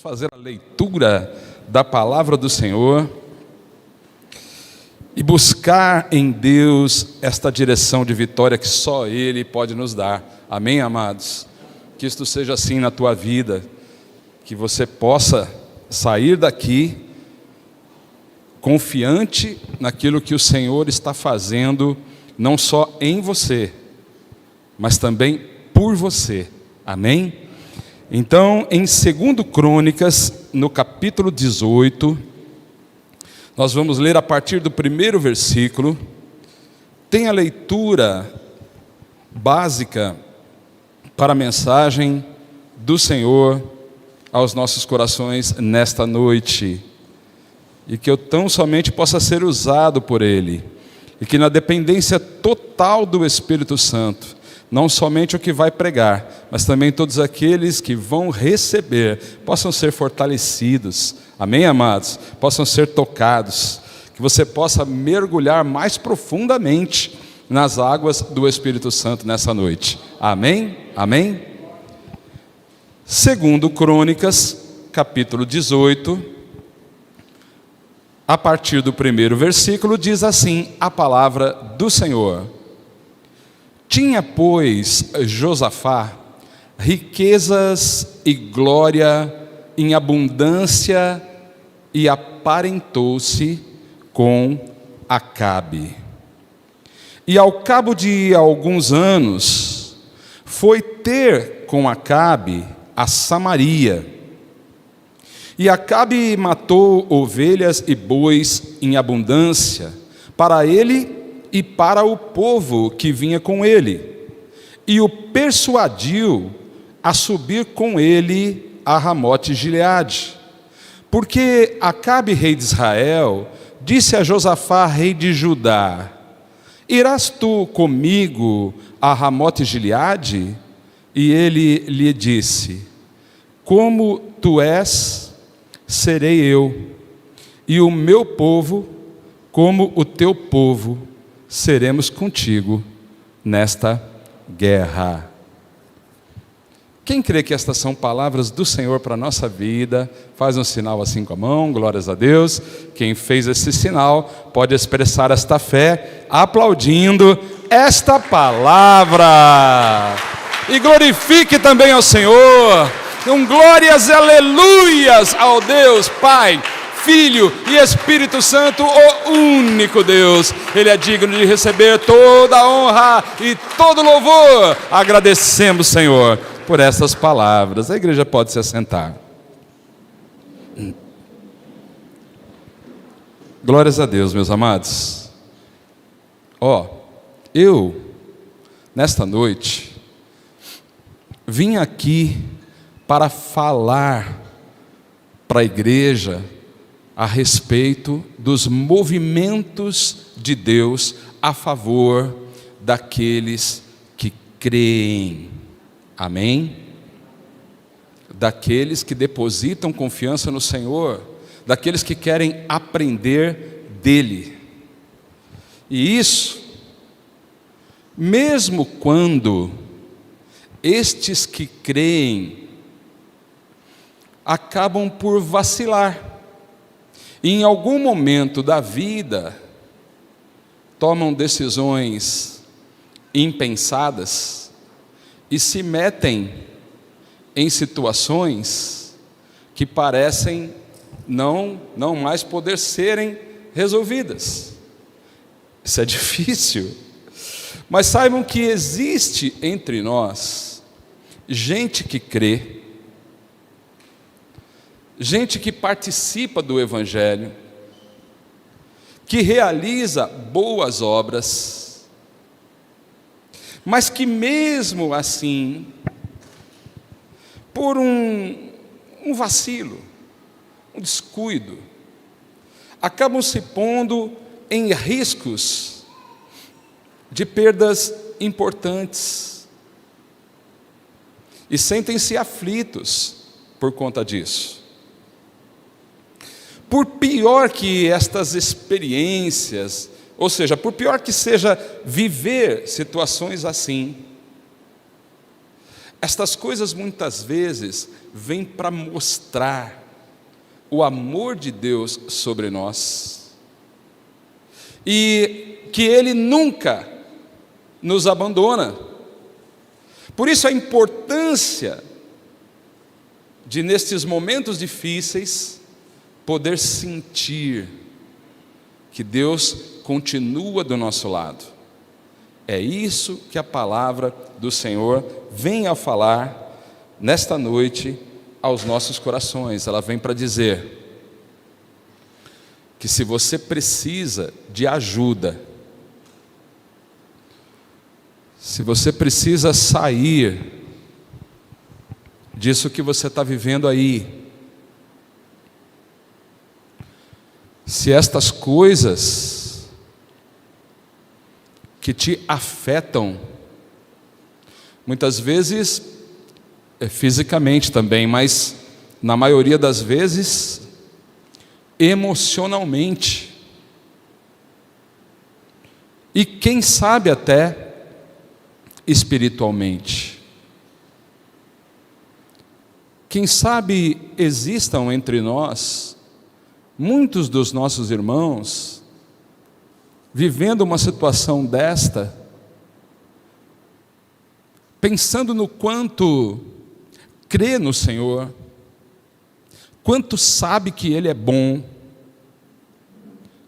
fazer a leitura da palavra do Senhor e buscar em Deus esta direção de vitória que só Ele pode nos dar. Amém, amados? Que isto seja assim na tua vida, que você possa sair daqui confiante naquilo que o Senhor está fazendo, não só em você, mas também por você. Amém? Então, em 2 Crônicas, no capítulo 18, nós vamos ler a partir do primeiro versículo. Tem a leitura básica para a mensagem do Senhor aos nossos corações nesta noite, e que eu tão somente possa ser usado por Ele, e que na dependência total do Espírito Santo, não somente o que vai pregar, mas também todos aqueles que vão receber, possam ser fortalecidos, amém, amados? Possam ser tocados, que você possa mergulhar mais profundamente nas águas do Espírito Santo nessa noite, amém? Amém? 2 Crônicas, capítulo 18, a partir do primeiro versículo, diz assim a palavra do Senhor: Tinha, pois, Josafá riquezas e glória em abundância, e aparentou-se com Acabe. E ao cabo de alguns anos, foi ter com Acabe a Samaria. E Acabe matou ovelhas e bois em abundância, para ele e para o povo que vinha com ele, e o persuadiu a subir com ele a Ramote-Gileade. Porque Acabe, rei de Israel, disse a Josafá, rei de Judá: Irás tu comigo a Ramote-Gileade? E ele lhe disse: Como tu és, serei eu, e o meu povo como o teu povo, seremos contigo nesta guerra. Quem crê que estas são palavras do Senhor para a nossa vida, faz um sinal assim com a mão, glórias a Deus. Quem fez esse sinal pode expressar esta fé aplaudindo esta palavra. E glorifique também ao Senhor, glórias e aleluias ao Deus Pai, Filho e Espírito Santo, o único Deus. Ele é digno de receber toda a honra e todo louvor. Agradecemos, Senhor, por essas palavras. A igreja pode se assentar. Glórias a Deus, meus amados. Eu, nesta noite, vim aqui para falar para a igreja a respeito dos movimentos de Deus a favor daqueles que creem, amém? Daqueles que depositam confiança no Senhor, daqueles que querem aprender dEle. E isso, mesmo quando estes que creem acabam por vacilar, e em algum momento da vida tomam decisões impensadas e se metem em situações que parecem não mais poder serem resolvidas. Isso é difícil, mas saibam que existe entre nós gente que crê, gente que participa do Evangelho, que realiza boas obras, mas que mesmo assim, por um vacilo, um descuido, acabam se pondo em riscos de perdas importantes e sentem-se aflitos por conta disso. Por pior que estas experiências, ou seja, por pior que seja viver situações assim, Estas coisas muitas vezes vêm para mostrar o amor de Deus sobre nós, e que Ele nunca nos abandona. Por isso a importância de, nestes momentos difíceis, poder sentir que Deus continua do nosso lado. É isso que a palavra do Senhor vem a falar nesta noite aos nossos corações. Ela vem para dizer que se você precisa de ajuda, se você precisa sair disso que você está vivendo aí, se estas coisas que te afetam, muitas vezes fisicamente também, mas na maioria das vezes emocionalmente, e quem sabe até espiritualmente. Quem sabe existam entre nós muitos dos nossos irmãos vivendo uma situação desta, pensando no quanto crê no Senhor, quanto sabe que Ele é bom,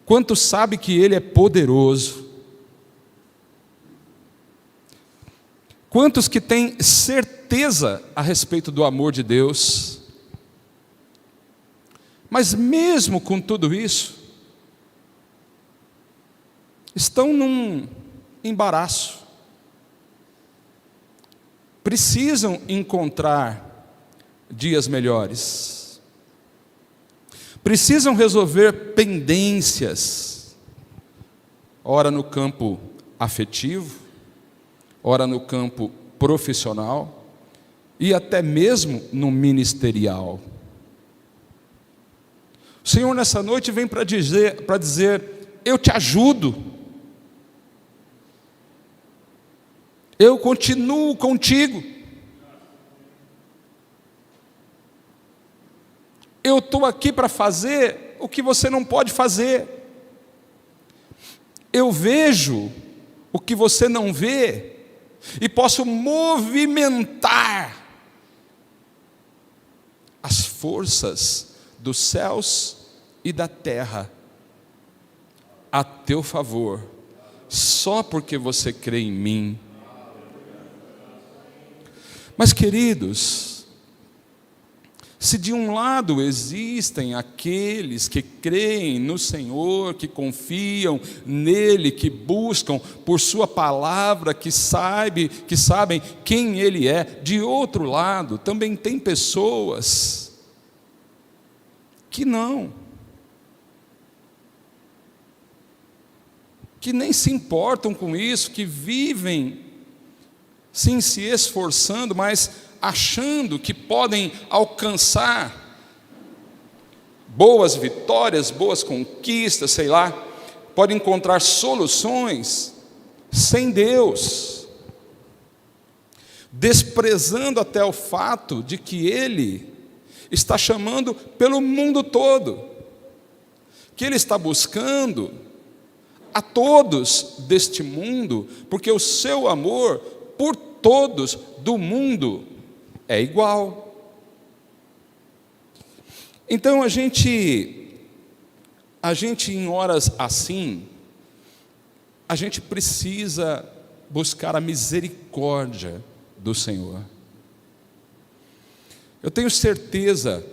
quanto sabe que Ele é poderoso, quantos que têm certeza a respeito do amor de Deus, mas mesmo com tudo isso, estão num embaraço, precisam encontrar dias melhores, precisam resolver pendências, ora no campo afetivo, ora no campo profissional e até mesmo no ministerial. O Senhor nessa noite vem para dizer, eu te ajudo, eu continuo contigo, eu estou aqui para fazer o que você não pode fazer, eu vejo o que você não vê, e posso movimentar as forças dos céus e da terra a teu favor, só porque você crê em mim. Mas queridos, se de um lado existem aqueles que creem no Senhor, que confiam nele, que buscam por sua palavra, que sabem quem Ele é, de outro lado também tem pessoas que nem se importam com isso, que vivem sim se esforçando, mas achando que podem alcançar boas vitórias, boas conquistas, sei lá, podem encontrar soluções sem Deus, desprezando até o fato de que Ele está chamando pelo mundo todo, que Ele está buscando a todos deste mundo, porque o seu amor por todos do mundo é igual. Então a gente em horas assim, a gente precisa buscar a misericórdia do Senhor. Eu tenho certeza,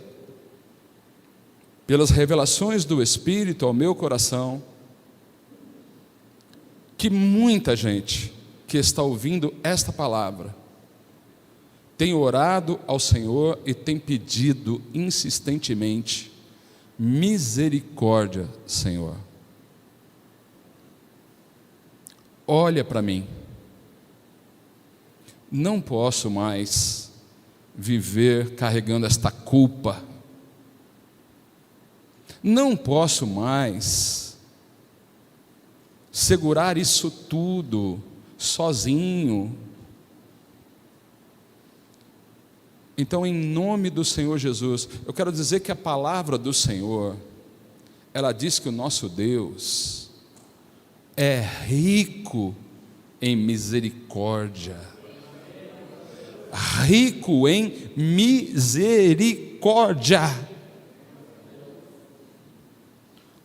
pelas revelações do Espírito ao meu coração, que muita gente que está ouvindo esta palavra tem orado ao Senhor e tem pedido insistentemente misericórdia, Senhor. Olha para mim, não posso mais viver carregando esta culpa, não posso mais segurar isso tudo sozinho. Então, em nome do Senhor Jesus, eu quero dizer que a palavra do Senhor, ela diz que o nosso Deus é rico em misericórdia. Rico em misericórdia.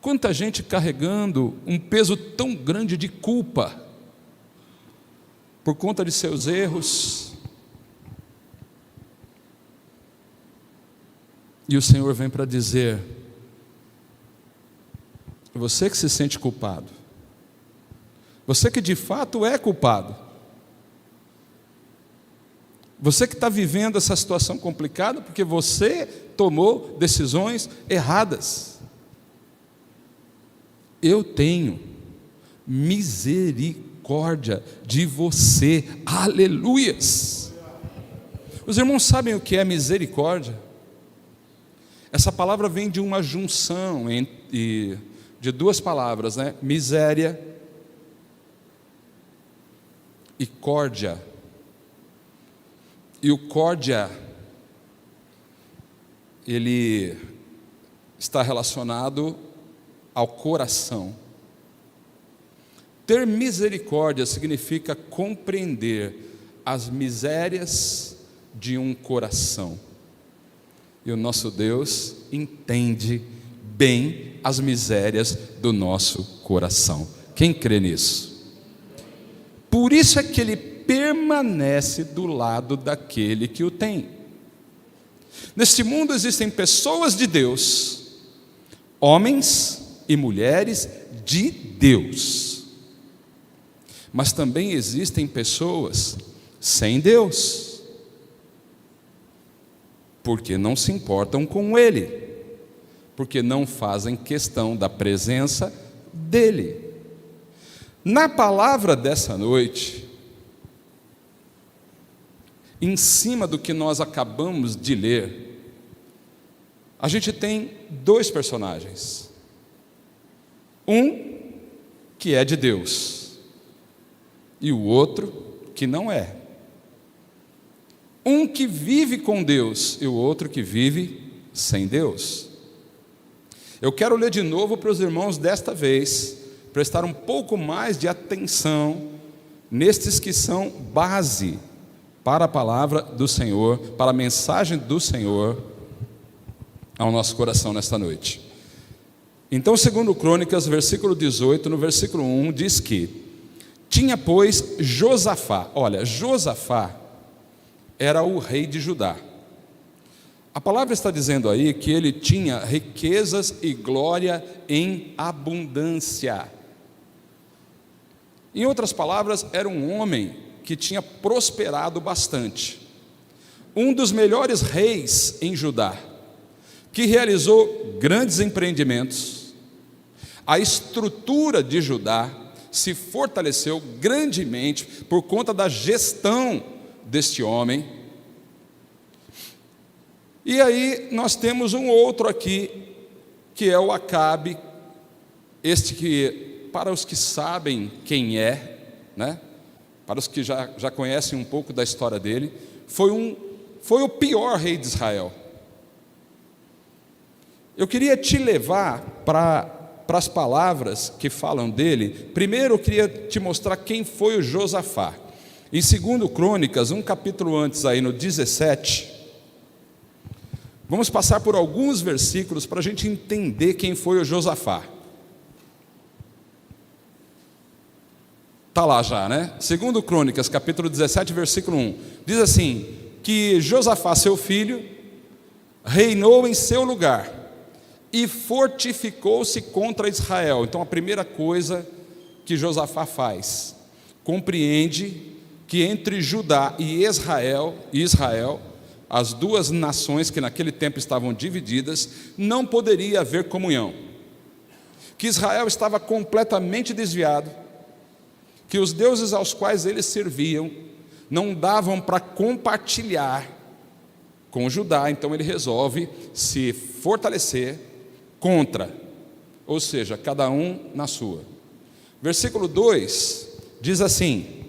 Quanta gente carregando um peso tão grande de culpa por conta de seus erros. E o Senhor vem para dizer: você que se sente culpado, você que de fato é culpado, você que está vivendo essa situação complicada porque você tomou decisões erradas, eu tenho misericórdia de você. Aleluias! Os irmãos sabem o que é misericórdia? Essa palavra vem de uma junção de duas palavras, né? Miséria e córdia. E o córdia, ele está relacionado ao coração. Ter misericórdia significa compreender as misérias de um coração. E o nosso Deus entende bem as misérias do nosso coração. Quem crê nisso? Por isso é que Ele permanece do lado daquele que o tem. Neste mundo existem pessoas de Deus, homens e mulheres de Deus, mas também existem pessoas sem Deus, porque não se importam com Ele, porque não fazem questão da presença dEle. Na palavra dessa noite, em cima do que nós acabamos de ler, a gente tem dois personagens. Um que é de Deus e o outro que não é. Um que vive com Deus e o outro que vive sem Deus. Eu quero ler de novo para os irmãos desta vez, prestar um pouco mais de atenção nestes que são base para a palavra do Senhor, para a mensagem do Senhor ao nosso coração nesta noite. Então, segundo Crônicas, versículo 18, no versículo 1, diz que tinha, pois, Josafá. Olha, Josafá era o rei de Judá. A palavra está dizendo aí que ele tinha riquezas e glória em abundância. Em outras palavras, era um homem que tinha prosperado bastante. Um dos melhores reis em Judá, que realizou grandes empreendimentos. A estrutura de Judá se fortaleceu grandemente por conta da gestão deste homem. E aí nós temos um outro aqui, que é o Acabe, este que, para os que sabem quem é, né? Para os que já conhecem um pouco da história dele, foi o pior rei de Israel. Eu queria te levar para as palavras que falam dele. Primeiro eu queria te mostrar quem foi o Josafá. Em 2 Crônicas, um capítulo antes, aí no 17, vamos passar por alguns versículos para a gente entender quem foi o Josafá. Está lá já, né? 2 Crônicas, capítulo 17, versículo 1. Diz assim, que Josafá, seu filho, reinou em seu lugar e fortificou-se contra Israel. Então a primeira coisa que Josafá faz, compreende que entre Judá e Israel, as duas nações que naquele tempo estavam divididas, não poderia haver comunhão, que Israel estava completamente desviado, que os deuses aos quais eles serviam não davam para compartilhar com Judá. Então ele resolve se fortalecer contra, ou seja, cada um na sua. Versículo 2 diz assim: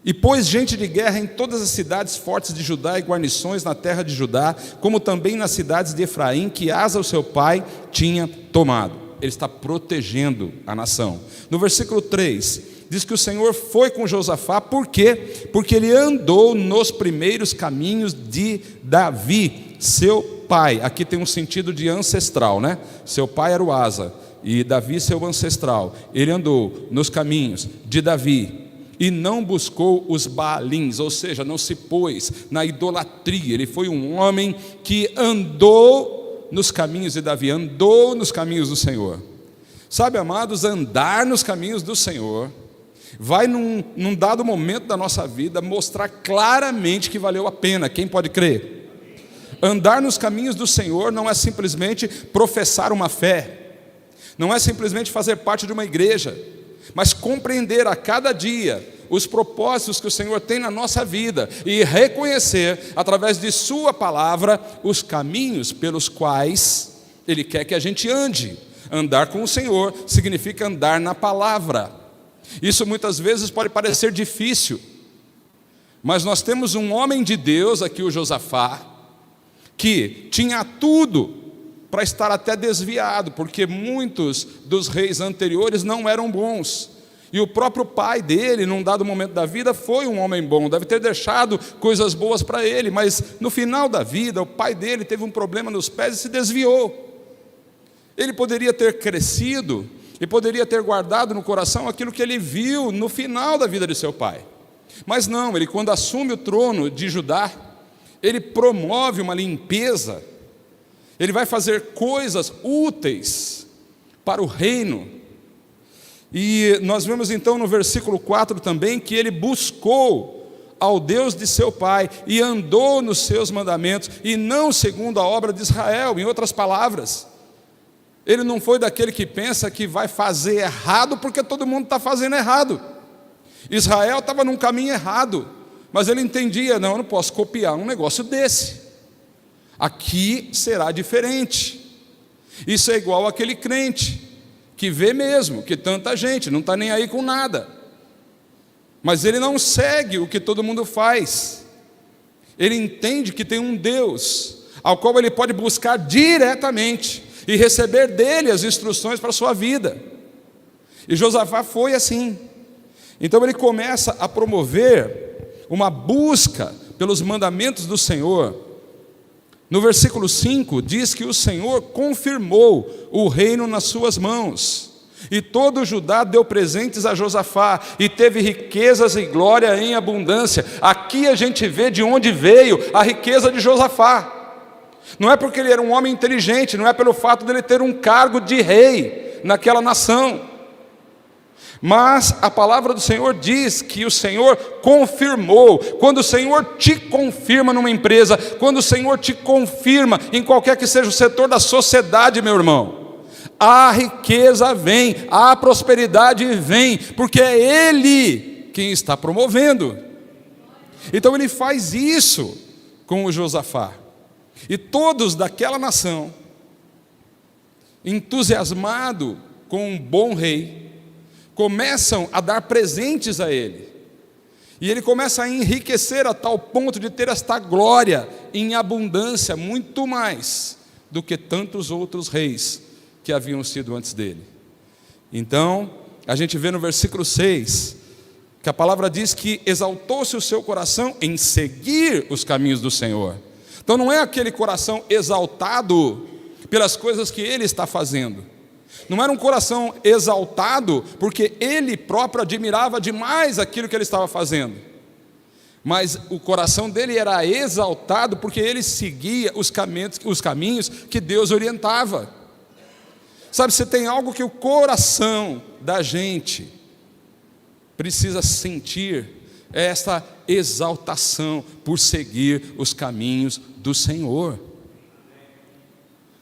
E pôs gente de guerra em todas as cidades fortes de Judá e guarnições na terra de Judá, como também nas cidades de Efraim, que Asa, o seu pai, tinha tomado. Ele está protegendo a nação. No versículo 3, diz que o Senhor foi com Josafá, por quê? Porque ele andou nos primeiros caminhos de Davi, seu pai. Aqui tem um sentido de ancestral, né? Seu pai era o Asa, e Davi seu ancestral. Ele andou nos caminhos de Davi, e não buscou os Baalins, ou seja, não se pôs na idolatria. Ele foi um homem que andou nos caminhos de Davi, andou nos caminhos do Senhor. Sabe, amados, andar nos caminhos do Senhor vai num dado momento da nossa vida mostrar claramente que valeu a pena. Quem pode crer? Andar nos caminhos do Senhor não é simplesmente professar uma fé, não é simplesmente fazer parte de uma igreja, mas compreender a cada dia os propósitos que o Senhor tem na nossa vida e reconhecer, através de sua palavra, os caminhos pelos quais Ele quer que a gente ande. Andar com o Senhor significa andar na palavra. Isso muitas vezes pode parecer difícil, mas nós temos um homem de Deus aqui, o Josafá, que tinha tudo para estar até desviado, porque muitos dos reis anteriores não eram bons, e o próprio pai dele, num dado momento da vida, foi um homem bom, deve ter deixado coisas boas para ele, mas no final da vida, o pai dele teve um problema nos pés e se desviou. Ele poderia ter crescido e poderia ter guardado no coração aquilo que ele viu no final da vida de seu pai, mas não, ele, quando assume o trono de Judá, ele promove uma limpeza. Ele vai fazer coisas úteis para o reino. E nós vemos então no versículo 4 também que ele buscou ao Deus de seu pai e andou nos seus mandamentos e não segundo a obra de Israel. Em outras palavras, ele não foi daquele que pensa que vai fazer errado porque todo mundo está fazendo errado. Israel estava num caminho errado, mas ele entendia, não, eu não posso copiar um negócio desse. Aqui será diferente. Isso é igual àquele crente que vê mesmo que tanta gente não está nem aí com nada, mas ele não segue o que todo mundo faz. Ele entende que tem um Deus ao qual ele pode buscar diretamente e receber dele as instruções para a sua vida. E Josafá foi assim. Então ele começa a promover uma busca pelos mandamentos do Senhor. No versículo 5 diz que o Senhor confirmou o reino nas suas mãos, e todo Judá deu presentes a Josafá, e teve riquezas e glória em abundância. Aqui a gente vê de onde veio a riqueza de Josafá. Não é porque ele era um homem inteligente, não é pelo fato dele ter um cargo de rei naquela nação, mas a palavra do Senhor diz que o Senhor confirmou. Quando o Senhor te confirma numa empresa, quando o Senhor te confirma em qualquer que seja o setor da sociedade, meu irmão, a riqueza vem, a prosperidade vem, porque é Ele quem está promovendo. Então ele faz isso com o Josafá, e todos daquela nação, entusiasmado com um bom rei, começam a dar presentes a ele, e ele começa a enriquecer a tal ponto de ter esta glória em abundância, muito mais do que tantos outros reis que haviam sido antes dele. Então, a gente vê no versículo 6, que a palavra diz que exaltou-se o seu coração em seguir os caminhos do Senhor. Então não é aquele coração exaltado pelas coisas que ele está fazendo, não era um coração exaltado porque ele próprio admirava demais aquilo que ele estava fazendo, mas o coração dele era exaltado porque ele seguia os caminhos que Deus orientava. Sabe, se tem algo que o coração da gente precisa sentir, é esta exaltação por seguir os caminhos do Senhor.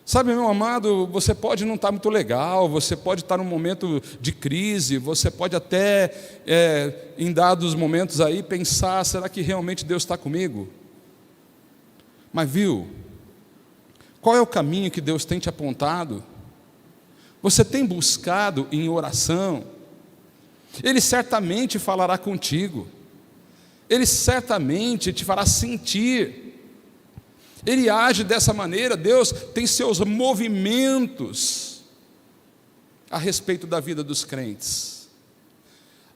Sabe, meu amado, você pode não estar muito legal, você pode estar num momento de crise, você pode até, em dados momentos aí, pensar, será que realmente Deus está comigo? Mas viu, qual é o caminho que Deus tem te apontado? Você tem buscado em oração? Ele certamente falará contigo. Ele certamente te fará sentir. Ele age dessa maneira. Deus tem seus movimentos a respeito da vida dos crentes.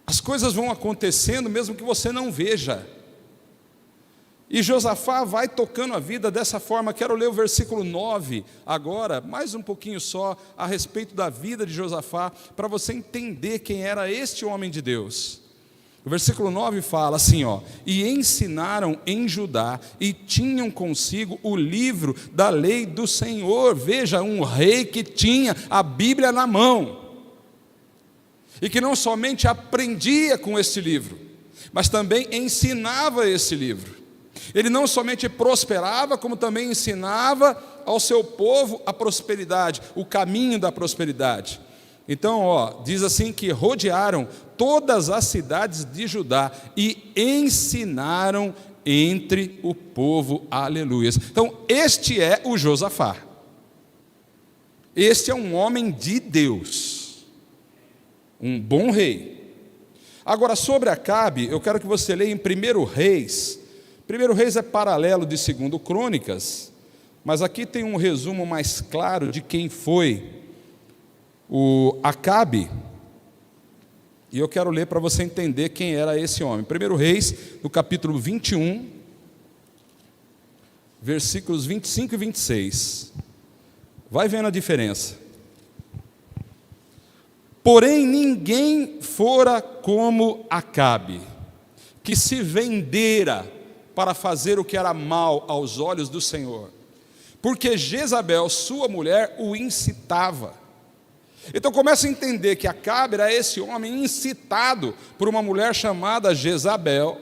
As coisas vão acontecendo mesmo que você não veja. E Josafá vai tocando a vida dessa forma. Quero ler o versículo 9 agora, mais um pouquinho só, a respeito da vida de Josafá, para você entender quem era este homem de Deus. O versículo 9 fala assim, ó: e ensinaram em Judá, e tinham consigo o livro da lei do Senhor. Veja, um rei que tinha a Bíblia na mão, e que não somente aprendia com este livro, mas também ensinava esse livro. Ele não somente prosperava, como também ensinava ao seu povo a prosperidade, o caminho da prosperidade. Então, diz assim que rodearam todas as cidades de Judá e ensinaram entre o povo, aleluias. Então, este é o Josafá. Este é um homem de Deus, um bom rei. Agora, sobre Acabe, eu quero que você leia em 1 Reis. 1 Reis é paralelo de 2 Crônicas, mas aqui tem um resumo mais claro de quem foi o Acabe, e eu quero ler para você entender quem era esse homem. 1 Reis, no capítulo 21, versículos 25 e 26. Vai vendo a diferença. Porém, ninguém fora como Acabe, que se vendera para fazer o que era mal aos olhos do Senhor, porque Jezabel, sua mulher, o incitava. Então começa a entender que Acabe era esse homem incitado por uma mulher chamada Jezabel,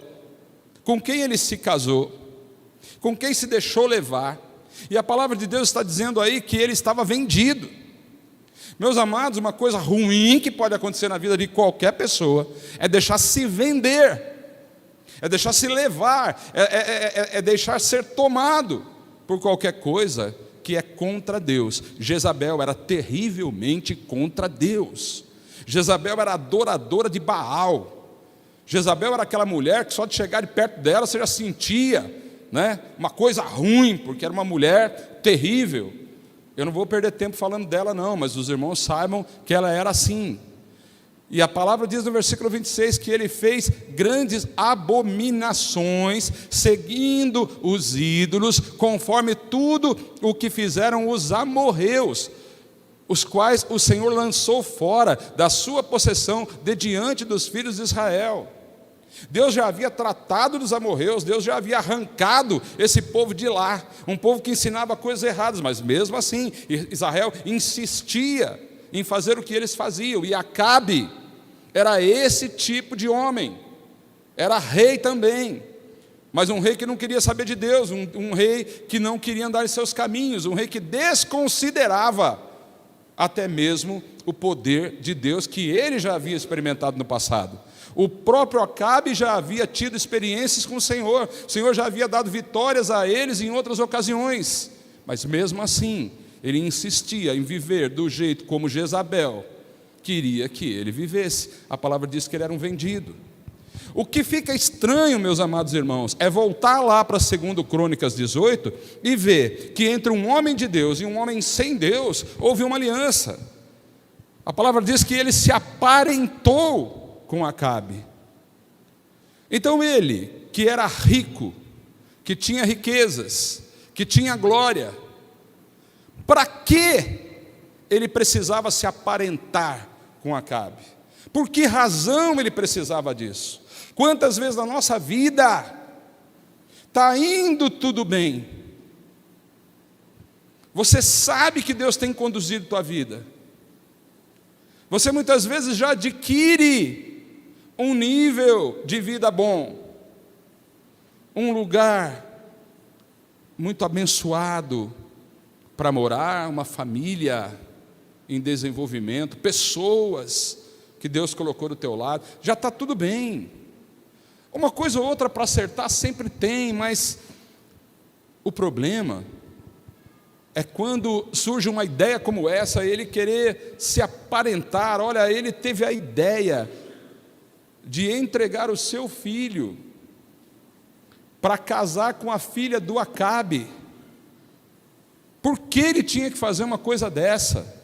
com quem ele se casou, com quem se deixou levar, e a palavra de Deus está dizendo aí que ele estava vendido. Meus amados, uma coisa ruim que pode acontecer na vida de qualquer pessoa é deixar se vender, é deixar se levar, é deixar ser tomado por qualquer coisa que é contra Deus. Jezabel era terrivelmente contra Deus. Jezabel era adoradora de Baal. Jezabel era aquela mulher que só de chegar de perto dela você já sentia, né, uma coisa ruim, porque era uma mulher terrível. Eu não vou perder tempo falando dela não, mas os irmãos saibam que ela era assim. E a palavra diz no versículo 26 que ele fez grandes abominações, seguindo os ídolos, conforme tudo o que fizeram os amorreus, os quais o Senhor lançou fora da sua possessão de diante dos filhos de Israel. Deus já havia tratado dos amorreus, Deus já havia arrancado esse povo de lá, um povo que ensinava coisas erradas, mas mesmo assim Israel insistia em fazer o que eles faziam. E Acabe era esse tipo de homem, era rei também, mas um rei que não queria saber de Deus, um rei que não queria andar em seus caminhos, um rei que desconsiderava até mesmo o poder de Deus que ele já havia experimentado no passado. O próprio Acabe já havia tido experiências com o Senhor já havia dado vitórias a eles em outras ocasiões, mas mesmo assim ele insistia em viver do jeito como Jezabel queria que ele vivesse. A palavra diz que ele era um vendido. O que fica estranho, meus amados irmãos, é voltar lá para 2 Crônicas 18 e ver que entre um homem de Deus e um homem sem Deus houve uma aliança. A palavra diz que ele se aparentou com Acabe. Então ele, que era rico, que tinha riquezas, que tinha glória, para que ele precisava se aparentar com Acabe? Por que razão ele precisava disso? Quantas vezes na nossa vida está indo tudo bem, você sabe que Deus tem conduzido tua vida, você muitas vezes já adquire um nível de vida bom, um lugar muito abençoado para morar, uma família em desenvolvimento, pessoas que Deus colocou do teu lado, já está tudo bem. Uma coisa ou outra para acertar sempre tem, mas o problema é quando surge uma ideia como essa, ele querer se aparentar. Olha, ele teve a ideia de entregar o seu filho para casar com a filha do Acabe. Por que ele tinha que fazer uma coisa dessa?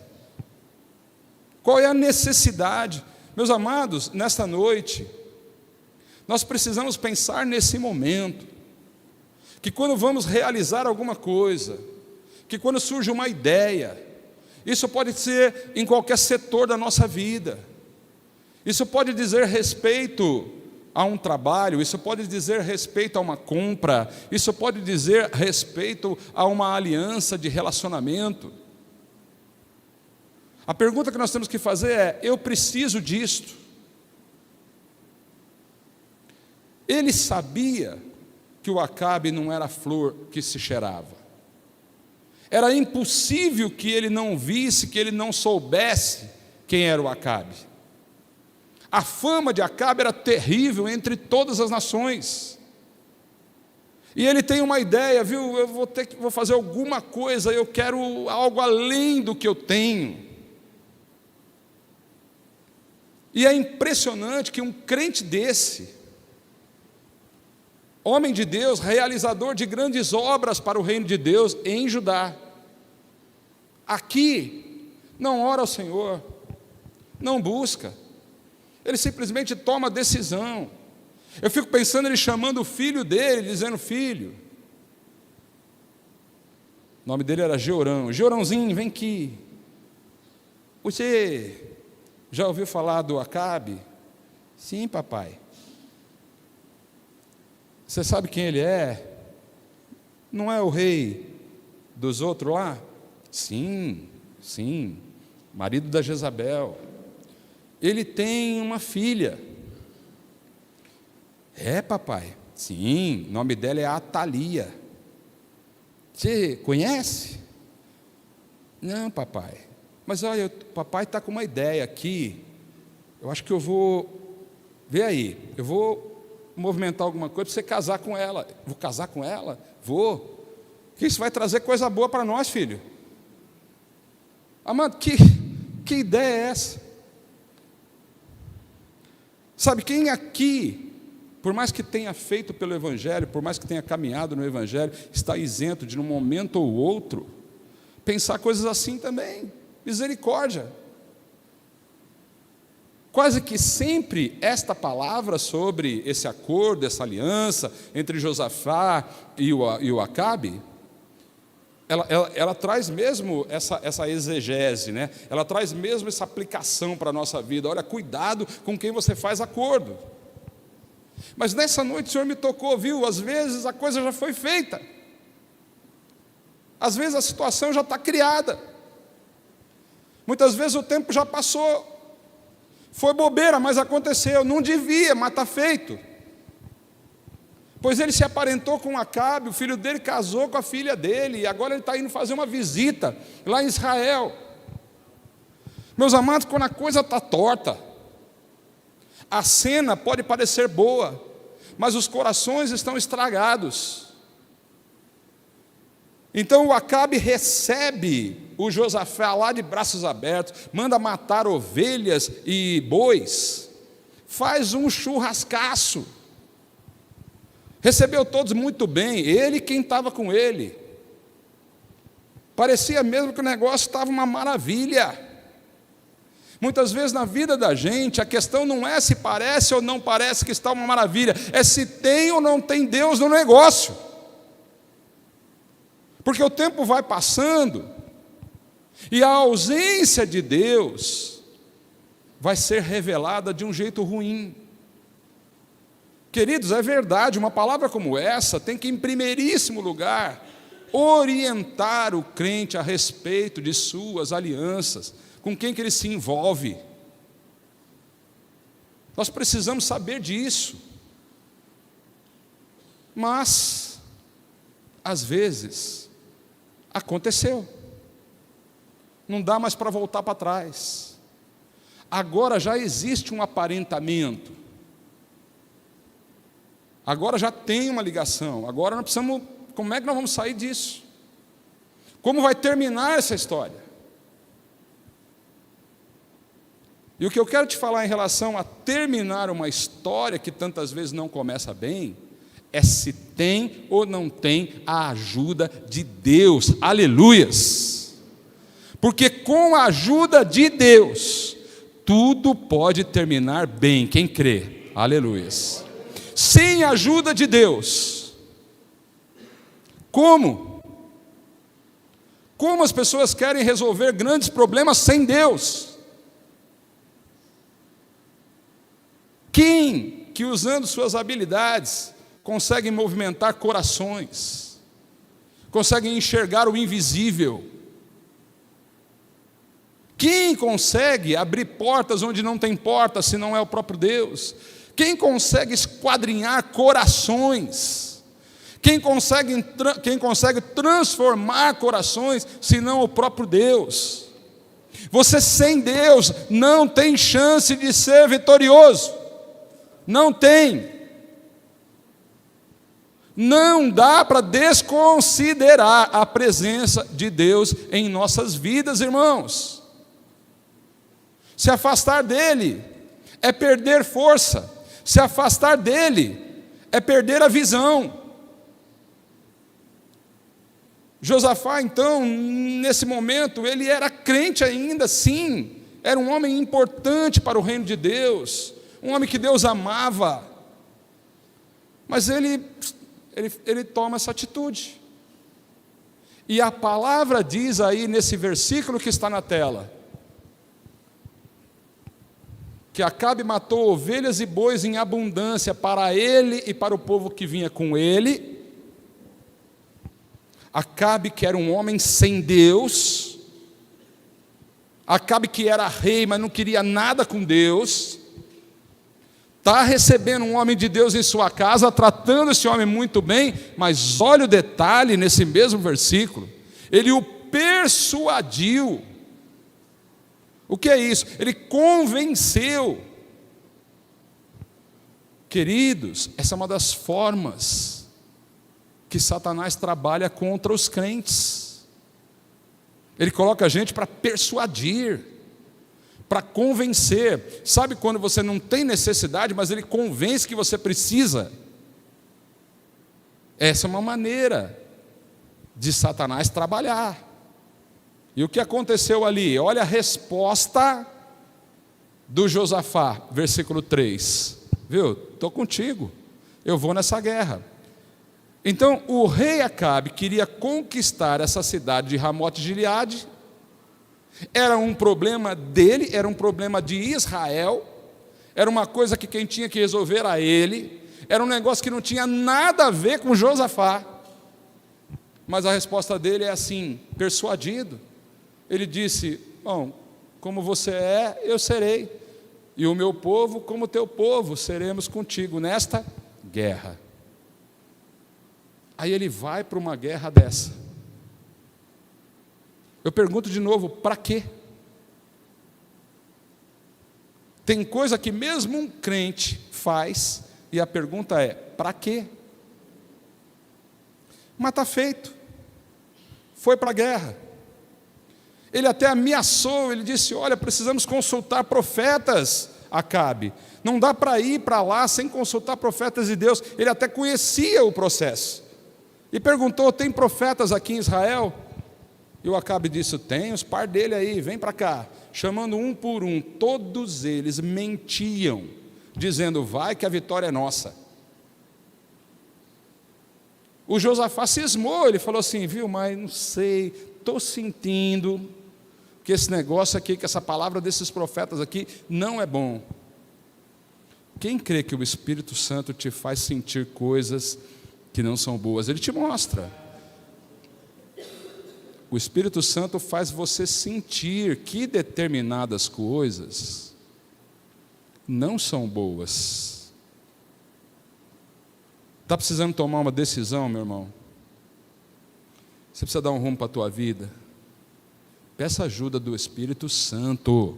Qual é a necessidade? Meus amados, nesta noite, nós precisamos pensar nesse momento, que quando vamos realizar alguma coisa, que quando surge uma ideia, isso pode ser em qualquer setor da nossa vida, isso pode dizer respeito a um trabalho, isso pode dizer respeito a uma compra, isso pode dizer respeito a uma aliança de relacionamento. A pergunta que nós temos que fazer é: eu preciso disto? Ele sabia que o Acabe não era flor que se cheirava. Era impossível que ele não visse, que ele não soubesse quem era o Acabe. A fama de Acabe era terrível entre todas as nações. E ele tem uma ideia, viu? Eu vou fazer alguma coisa, eu quero algo além do que eu tenho. E é impressionante que um crente desse, homem de Deus, realizador de grandes obras para o reino de Deus em Judá, aqui não ora ao Senhor, não busca, ele simplesmente toma decisão. Eu fico pensando ele chamando o filho dele, dizendo: filho, o nome dele era Georão, Georãozinho, vem aqui, você já ouviu falar do Acabe? Sim, papai. Você sabe quem ele é? Não é o rei dos outros lá? Sim, sim, marido da Jezabel. Ele tem uma filha. É, papai? Sim, o nome dela é Atalia. Você conhece? Não, papai. Mas olha, o papai está com uma ideia aqui. Eu acho que eu vou... Vê aí, eu vou movimentar alguma coisa para você casar com ela. Vou casar com ela? Vou. Que isso vai trazer coisa boa para nós, filho. Amado, que ideia é essa? Sabe, quem aqui, por mais que tenha feito pelo Evangelho, por mais que tenha caminhado no Evangelho, está isento de, num momento ou outro, pensar coisas assim também? Misericórdia. Quase que sempre esta palavra sobre esse acordo, essa aliança entre Josafá e o Acabe, ela traz mesmo essa exegese, né? Ela traz mesmo essa aplicação para a nossa vida. Olha, cuidado com quem você faz acordo. Mas nessa noite o Senhor me tocou, viu? Às vezes a coisa já foi feita, às vezes a situação já está criada, muitas vezes o tempo já passou, foi bobeira, mas aconteceu, não devia, mas está feito. Pois ele se aparentou com Acabe, o filho dele casou com a filha dele, e agora ele está indo fazer uma visita lá em Israel. Meus amados, quando a coisa está torta, a cena pode parecer boa, mas os corações estão estragados. Então o Acabe recebe o Josafá lá de braços abertos, manda matar ovelhas e bois, faz um churrascaço, recebeu todos muito bem, ele e quem estava com ele. Parecia mesmo que o negócio estava uma maravilha. Muitas vezes na vida da gente, a questão não é se parece ou não parece que está uma maravilha, é se tem ou não tem Deus no negócio. Porque o tempo vai passando, e a ausência de Deus vai ser revelada de um jeito ruim. Queridos, é verdade, uma palavra como essa tem que, em primeiríssimo lugar, orientar o crente a respeito de suas alianças, com quem que ele se envolve. Nós precisamos saber disso. Mas, às vezes, aconteceu. Não dá mais para voltar para trás. Agora já existe um aparentamento. Agora já tem uma ligação. Agora nós precisamos... Como é que nós vamos sair disso? Como vai terminar essa história? E o que eu quero te falar em relação a terminar uma história que tantas vezes não começa bem, é se tem ou não tem a ajuda de Deus. Aleluias! Porque com a ajuda de Deus, tudo pode terminar bem. Quem crê? Aleluias! Sem a ajuda de Deus, como? Como as pessoas querem resolver grandes problemas sem Deus? Quem que usando suas habilidades consegue movimentar corações, consegue enxergar o invisível? Quem consegue abrir portas onde não tem porta, se não é o próprio Deus? Quem consegue esquadrinhar corações? Quem consegue transformar corações, se não o próprio Deus? Você sem Deus não tem chance de ser vitorioso. Não tem. Não dá para desconsiderar a presença de Deus em nossas vidas, irmãos. Se afastar dele é perder força. Se afastar dele é perder a visão. Josafá, então, nesse momento, ele era crente ainda, sim. Era um homem importante para o reino de Deus. Um homem que Deus amava. Mas ele toma essa atitude. E a palavra diz aí nesse versículo que está na tela, que Acabe matou ovelhas e bois em abundância para ele e para o povo que vinha com ele. Acabe, que era um homem sem Deus, Acabe, que era rei, mas não queria nada com Deus, está recebendo um homem de Deus em sua casa, tratando esse homem muito bem, mas olha o detalhe nesse mesmo versículo, ele o persuadiu. O que é isso? Ele convenceu. Queridos, essa é uma das formas que Satanás trabalha contra os crentes. Ele coloca a gente para persuadir, para convencer. Sabe quando você não tem necessidade, mas ele convence que você precisa? Essa é uma maneira de Satanás trabalhar. E o que aconteceu ali? Olha a resposta do Josafá, versículo 3. Viu? Estou contigo, eu vou nessa guerra. Então o rei Acabe queria conquistar essa cidade de Ramote-Gileade. Era um problema dele, era um problema de Israel, era uma coisa que quem tinha que resolver era ele, era um negócio que não tinha nada a ver com Josafá. Mas a resposta dele é assim, persuadido. Ele disse: bom, como você é, eu serei, e o meu povo como o teu povo, seremos contigo nesta guerra. Aí ele vai para uma guerra dessa. Eu pergunto de novo, para quê? Tem coisa que mesmo um crente faz, e a pergunta é, para quê? Mas está feito. Foi para a guerra. Ele até ameaçou, ele disse: olha, precisamos consultar profetas, Acabe. Não dá para ir para lá sem consultar profetas de Deus. Ele até conhecia o processo. E perguntou: tem profetas aqui em Israel? E o Acabe disse: tem, os par dele aí, vem para cá. Chamando um por um, todos eles mentiam, dizendo: vai que a vitória é nossa. O Josafá cismou, ele falou assim: viu, mas não sei, estou sentindo que esse negócio aqui, que essa palavra desses profetas aqui não é bom. Quem crê que o Espírito Santo te faz sentir coisas que não são boas? Ele te mostra. O Espírito Santo faz você sentir que determinadas coisas não são boas. Está precisando tomar uma decisão, meu irmão? Você precisa dar um rumo para a tua vida? Peça ajuda do Espírito Santo.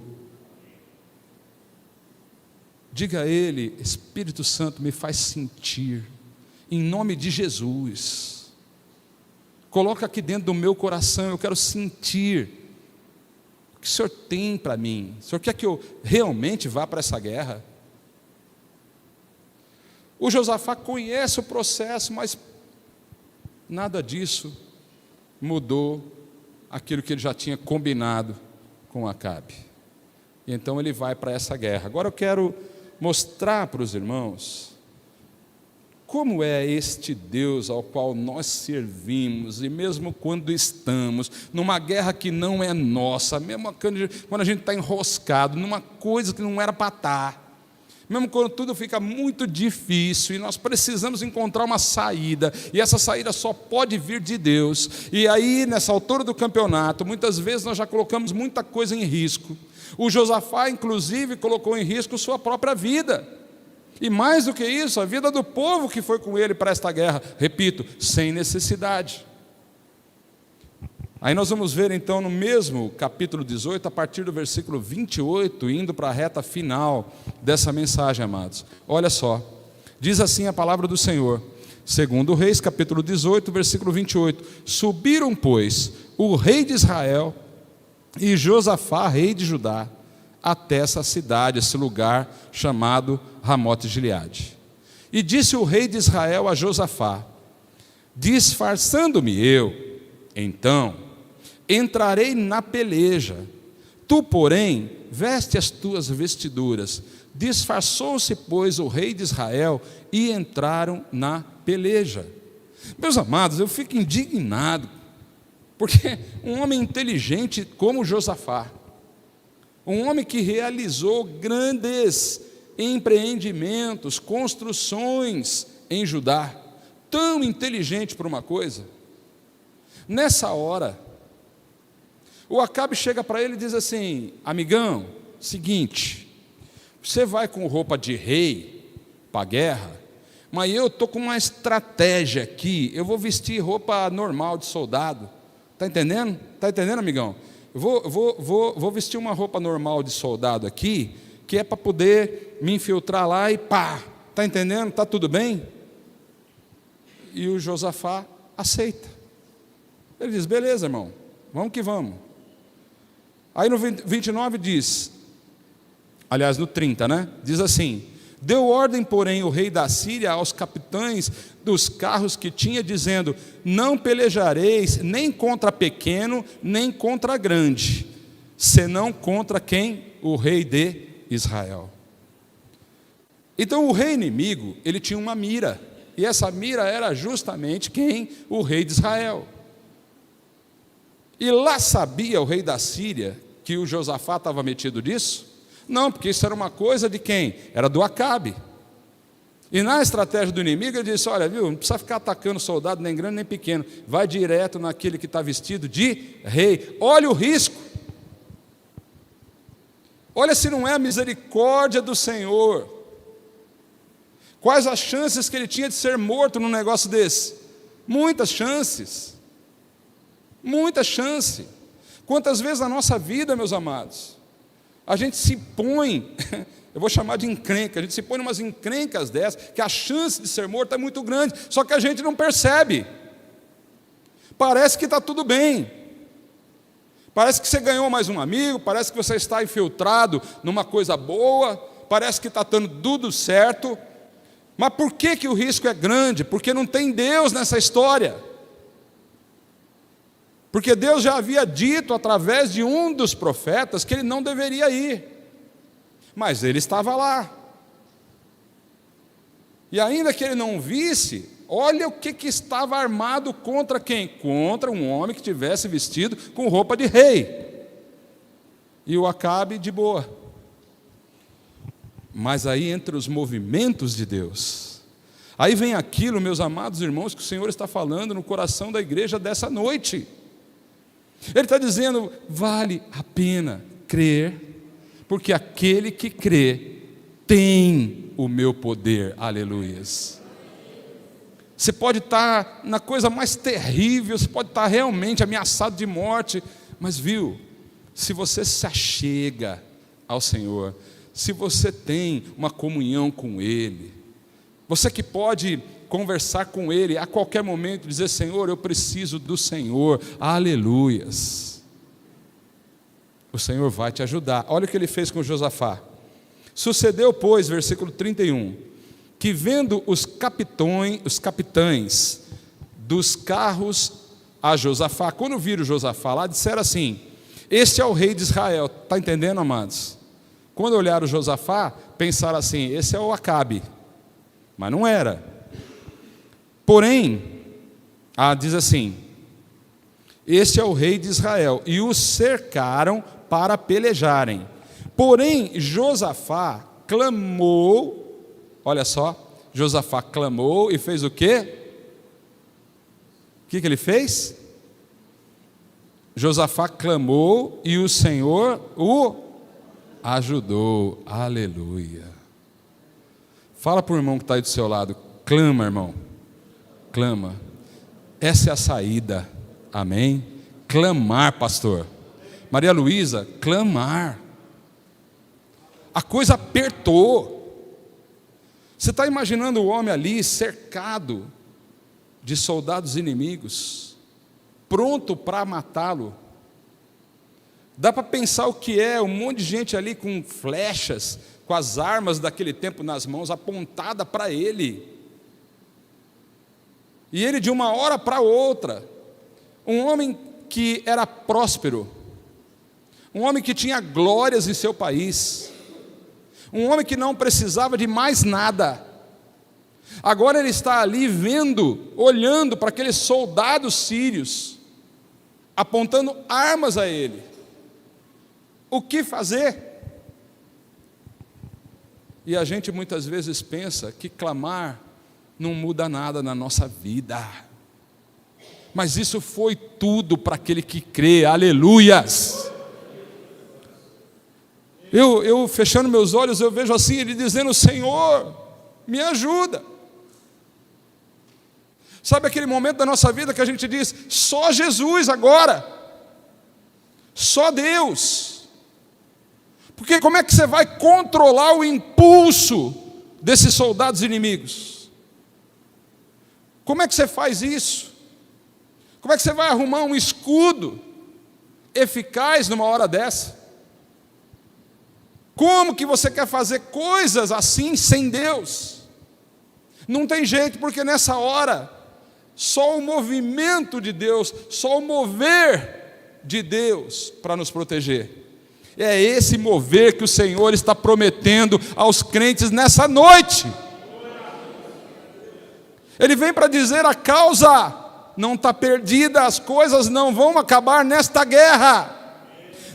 Diga a Ele: Espírito Santo, me faz sentir, em nome de Jesus. Coloca aqui dentro do meu coração, eu quero sentir o que o Senhor tem para mim. O Senhor quer que eu realmente vá para essa guerra? O Josafá conhece o processo, mas nada disso mudou aquilo que ele já tinha combinado com Acabe. E então ele vai para essa guerra. Agora eu quero mostrar para os irmãos como é este Deus ao qual nós servimos, e mesmo quando estamos numa guerra que não é nossa, mesmo quando a gente está enroscado numa coisa que não era para estar, mesmo quando tudo fica muito difícil e nós precisamos encontrar uma saída, e essa saída só pode vir de Deus, e aí nessa altura do campeonato, muitas vezes nós já colocamos muita coisa em risco. O Josafá inclusive colocou em risco sua própria vida, e mais do que isso, a vida do povo que foi com ele para esta guerra, repito, sem necessidade. Aí nós vamos ver então no mesmo capítulo 18, a partir do versículo 28, indo para a reta final dessa mensagem, amados. Olha só, diz assim a palavra do Senhor, segundo Reis, capítulo 18, versículo 28. Subiram, pois, o rei de Israel e Josafá, rei de Judá, até essa cidade, esse lugar chamado Ramote-Gileade. E disse o rei de Israel a Josafá: disfarçando-me eu, então entrarei na peleja. Tu, porém, veste as tuas vestiduras. Disfarçou-se, pois, o rei de Israel e entraram na peleja. Meus amados, eu fico indignado, porque um homem inteligente como Josafá, um homem que realizou grandes empreendimentos, construções em Judá, tão inteligente para uma coisa, nessa hora, o Acabe chega para ele e diz assim: amigão, seguinte, você vai com roupa de rei para a guerra, mas eu estou com uma estratégia aqui, eu vou vestir roupa normal de soldado. Está entendendo? Está entendendo, amigão? Eu vou vestir uma roupa normal de soldado aqui, que é para poder me infiltrar lá e pá. Está entendendo? Está tudo bem? E o Josafá aceita. Ele diz: beleza, irmão, vamos que vamos. Aí no 29 diz, aliás no 30, né? Diz assim: deu ordem, porém, o rei da Síria aos capitães dos carros que tinha, dizendo: não pelejareis nem contra pequeno, nem contra grande, senão contra quem? O rei de Israel. Então o rei inimigo, ele tinha uma mira, e essa mira era justamente quem? O rei de Israel. E lá sabia o rei da Síria que o Josafá estava metido nisso? Não, porque isso era uma coisa de quem? Era do Acabe. E na estratégia do inimigo ele disse: olha, viu, não precisa ficar atacando soldado nem grande nem pequeno, vai direto naquele que está vestido de rei. Olha o risco, olha se não é a misericórdia do Senhor. Quais as chances que ele tinha de ser morto num negócio desse? Muitas chances, muita chance. Quantas vezes na nossa vida, meus amados, a gente se põe, eu vou chamar de encrenca, a gente se põe em umas encrencas dessas, que a chance de ser morto é muito grande, só que a gente não percebe. Parece que está tudo bem, parece que você ganhou mais um amigo, parece que você está infiltrado numa coisa boa, parece que está dando tudo certo, mas por que o risco é grande? Porque não tem Deus nessa história. Porque Deus já havia dito através de um dos profetas que ele não deveria ir, mas ele estava lá. E ainda que ele não visse, olha o que estava armado contra quem? Contra um homem que tivesse vestido com roupa de rei. E o Acabe de boa. Mas aí entre os movimentos de Deus, aí vem aquilo, meus amados irmãos, que o Senhor está falando no coração da igreja dessa noite. Ele está dizendo: vale a pena crer, porque aquele que crê tem o meu poder. Aleluias. Você pode estar na coisa mais terrível, você pode estar realmente ameaçado de morte, mas viu, se você se achega ao Senhor, se você tem uma comunhão com Ele, você que pode conversar com Ele a qualquer momento, dizer: Senhor, eu preciso do Senhor, aleluias, o Senhor vai te ajudar. Olha o que ele fez com Josafá. Sucedeu, pois, versículo 31, que vendo os capitães dos carros a Josafá, quando viram Josafá lá, disseram assim: este é o rei de Israel. Está entendendo, amados? Quando olharam Josafá, pensaram assim: esse é o Acabe. Mas não era. Porém, diz assim: este é o rei de Israel. E os cercaram para pelejarem. Porém, Josafá clamou. Olha só, Josafá clamou e fez o quê? O que ele fez? Josafá clamou e o Senhor o ajudou. Aleluia. Fala para o irmão que está aí do seu lado: clama, irmão, clama. Essa é a saída, amém? Clamar, pastor. Maria Luísa, clamar. A coisa apertou. Você está imaginando o homem ali cercado de soldados inimigos, pronto para matá-lo. Dá para pensar o que é um monte de gente ali com flechas, com as armas daquele tempo nas mãos, apontada para ele. E ele, de uma hora para outra, um homem que era próspero, um homem que tinha glórias em seu país, um homem que não precisava de mais nada, agora ele está ali vendo, olhando para aqueles soldados sírios, apontando armas a ele. O que fazer? E a gente muitas vezes pensa que clamar não muda nada na nossa vida. Mas isso foi tudo para aquele que crê. Aleluias! Eu fechando meus olhos, eu vejo assim, ele dizendo: Senhor, me ajuda. Sabe aquele momento da nossa vida que a gente diz: só Jesus agora, só Deus. Porque como é que você vai controlar o impulso desses soldados inimigos? Como é que você faz isso? Como é que você vai arrumar um escudo eficaz numa hora dessa? Como que você quer fazer coisas assim sem Deus? Não tem jeito, porque nessa hora só o movimento de Deus, só o mover de Deus para nos proteger. É esse mover que o Senhor está prometendo aos crentes nessa noite. Ele vem para dizer: a causa não está perdida, as coisas não vão acabar nesta guerra,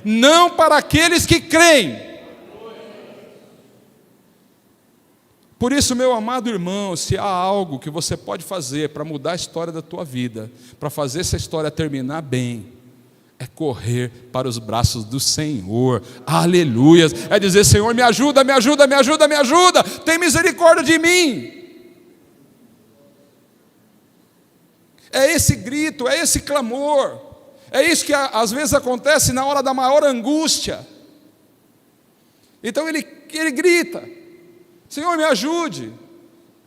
não para aqueles que creem. Por isso, meu amado irmão, se há algo que você pode fazer para mudar a história da tua vida, para fazer essa história terminar bem, é correr para os braços do Senhor. Aleluias! É dizer: Senhor, me ajuda, me ajuda, me ajuda, me ajuda, tem misericórdia de mim. É esse grito, é esse clamor, é isso que às vezes acontece na hora da maior angústia. Então ele grita: Senhor, me ajude.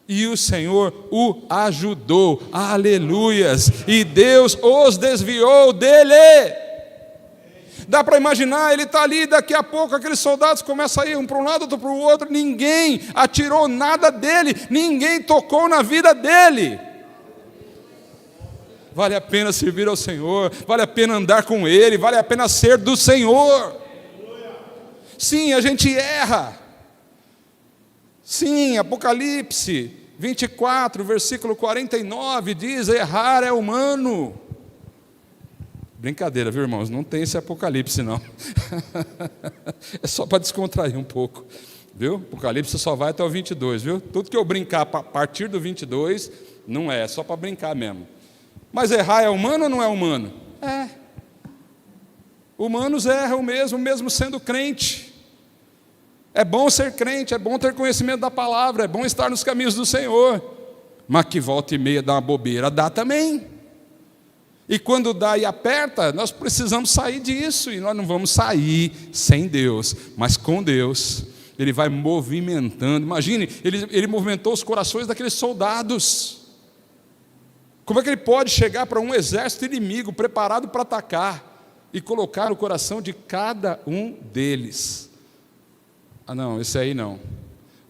E o Senhor o ajudou. Aleluias! E Deus os desviou dele. Dá para imaginar, ele está ali, daqui a pouco aqueles soldados começam a ir um para um lado, outro para o outro. Ninguém atirou nada dele, ninguém tocou na vida dele. Vale a pena servir ao Senhor, vale a pena andar com Ele, vale a pena ser do Senhor. Sim, a gente erra. Sim, Apocalipse 24, versículo 49 diz: errar é humano. Brincadeira, viu, irmãos? Não tem esse Apocalipse, não. É só para descontrair um pouco, viu? Apocalipse só vai até o 22, viu? Tudo que eu brincar a partir do 22, não é só para brincar mesmo. Mas errar é humano ou não é humano? É. Humanos erram mesmo sendo crente. É bom ser crente, é bom ter conhecimento da palavra, é bom estar nos caminhos do Senhor. Mas que volta e meia dá uma bobeira, dá também. E quando dá e aperta, nós precisamos sair disso. E nós não vamos sair sem Deus, mas com Deus. Ele vai movimentando. Imagine, ele movimentou os corações daqueles soldados. Como é que ele pode chegar para um exército inimigo preparado para atacar e colocar no coração de cada um deles? Ah, não, esse aí não.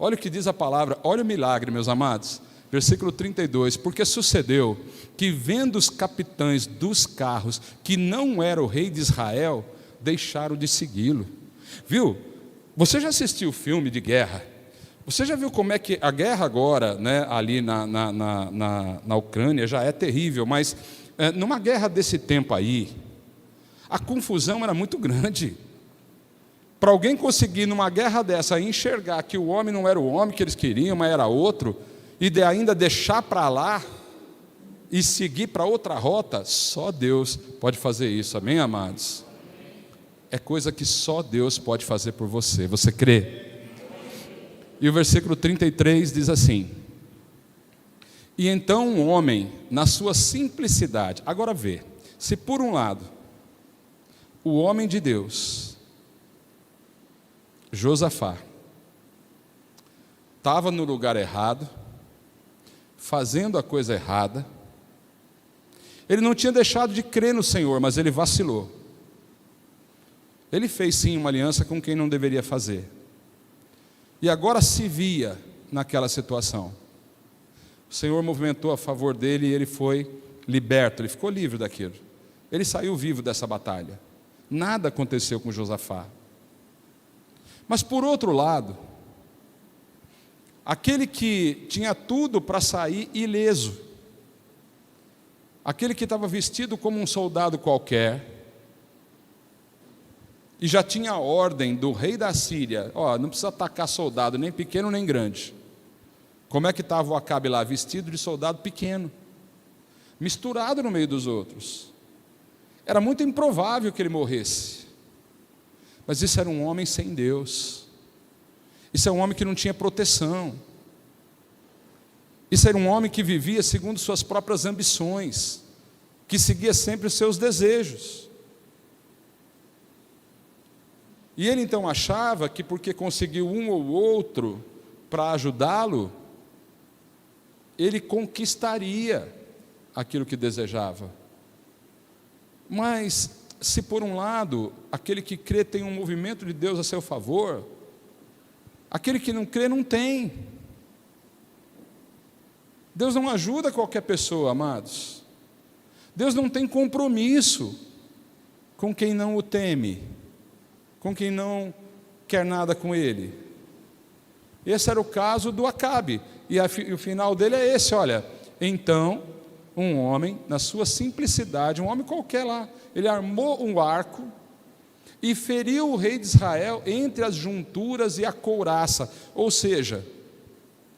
Olha o que diz a palavra, olha o milagre, meus amados. Versículo 32, porque sucedeu que, vendo os capitães dos carros, que não era o rei de Israel, deixaram de segui-lo. Viu? Você já assistiu filme de guerra? Você já viu como é que a guerra agora, né, ali na Ucrânia, já é terrível, mas numa guerra desse tempo aí, a confusão era muito grande. Para alguém conseguir, numa guerra dessa, enxergar que o homem não era o homem que eles queriam, mas era outro, e ainda deixar para lá e seguir para outra rota, só Deus pode fazer isso, amém, amados? É coisa que só Deus pode fazer por você, você crê? E o versículo 33 diz assim: e então um homem, na sua simplicidade, agora vê, se por um lado, o homem de Deus, Josafá, estava no lugar errado, fazendo a coisa errada, ele não tinha deixado de crer no Senhor, mas ele vacilou. Ele fez sim uma aliança com quem não deveria fazer. E agora se via naquela situação. O Senhor movimentou a favor dele e ele foi liberto, ele ficou livre daquilo. Ele saiu vivo dessa batalha. Nada aconteceu com Josafá. Mas por outro lado, aquele que tinha tudo para sair ileso, aquele que estava vestido como um soldado qualquer, e já tinha a ordem do rei da Síria, não precisa atacar soldado, nem pequeno nem grande. Como é que estava o Acabe lá? Vestido de soldado pequeno, misturado no meio dos outros. Era muito improvável que ele morresse. Mas isso era um homem sem Deus. Isso é um homem que não tinha proteção. Isso era um homem que vivia segundo suas próprias ambições, que seguia sempre os seus desejos. E ele então achava que porque conseguiu um ou outro para ajudá-lo, ele conquistaria aquilo que desejava. Mas, se por um lado, aquele que crê tem um movimento de Deus a seu favor, aquele que não crê não tem. Deus não ajuda qualquer pessoa, amados. Deus não tem compromisso com quem não o teme, com quem não quer nada com ele. Esse era o caso do Acabe, e o final dele é esse, olha, então, um homem, na sua simplicidade, um homem qualquer lá, ele armou um arco, e feriu o rei de Israel entre as junturas e a couraça, ou seja,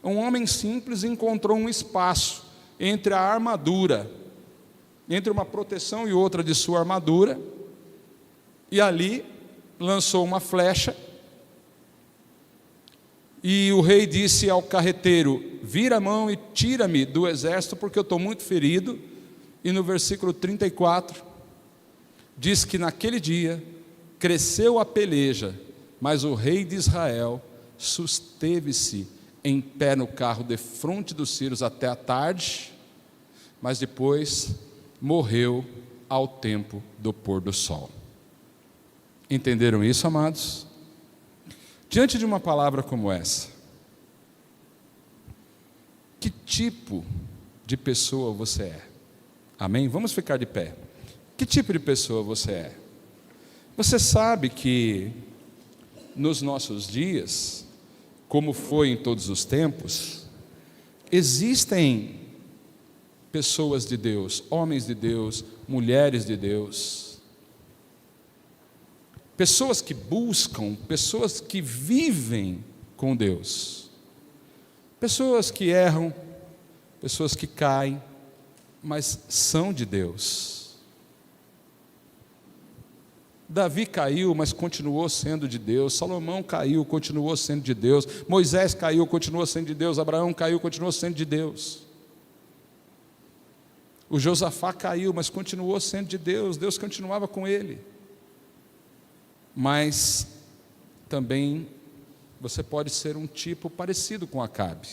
um homem simples encontrou um espaço entre a armadura, entre uma proteção e outra de sua armadura, e ali lançou uma flecha, e o rei disse ao carreteiro: vira a mão e tira-me do exército, porque eu estou muito ferido. E no versículo 34, diz que naquele dia cresceu a peleja, mas o rei de Israel susteve-se em pé no carro defronte dos sírios até a tarde, mas depois morreu ao tempo do pôr do sol. Entenderam isso, amados? Diante de uma palavra como essa, que tipo de pessoa você é? Amém? Vamos ficar de pé. Que tipo de pessoa você é? Você sabe que nos nossos dias, como foi em todos os tempos, existem pessoas de Deus, homens de Deus, mulheres de Deus, pessoas que buscam, pessoas que vivem com Deus, pessoas que erram, pessoas que caem, mas são de Deus. Davi caiu, mas continuou sendo de Deus. Salomão caiu, continuou sendo de Deus. Moisés caiu, continuou sendo de Deus. Abraão caiu, continuou sendo de Deus. O Josafá caiu, mas continuou sendo de Deus. Deus continuava com ele. Mas também você pode ser um tipo parecido com Acabe.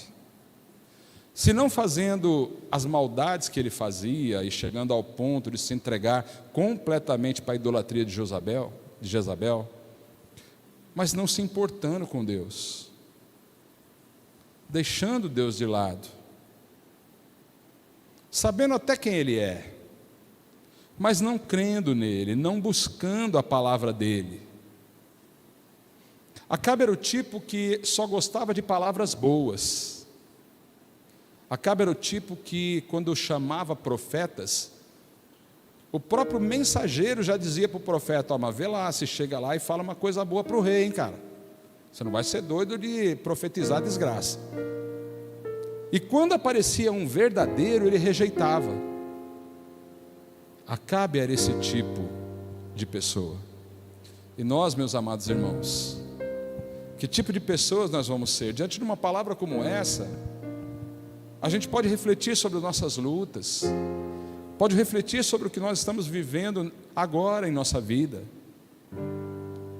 Se não fazendo as maldades que ele fazia e chegando ao ponto de se entregar completamente para a idolatria de Jezabel, mas não se importando com Deus. deixando Deus de lado, sabendo até quem Ele é, mas não crendo nele, não buscando a palavra dele. Acabe era o tipo que só gostava de palavras boas. Acabe era o tipo que, quando chamava profetas, o próprio mensageiro já dizia para o profeta: ó, mas vê lá, se chega lá e fala uma coisa boa para o rei, hein, cara. Você não vai ser doido de profetizar desgraça. E quando aparecia um verdadeiro, ele rejeitava. Acabe era esse tipo de pessoa. E nós, meus amados irmãos, que tipo de pessoas nós vamos ser? Diante de uma palavra como essa, a gente pode refletir sobre nossas lutas, pode refletir sobre o que nós estamos vivendo agora em nossa vida.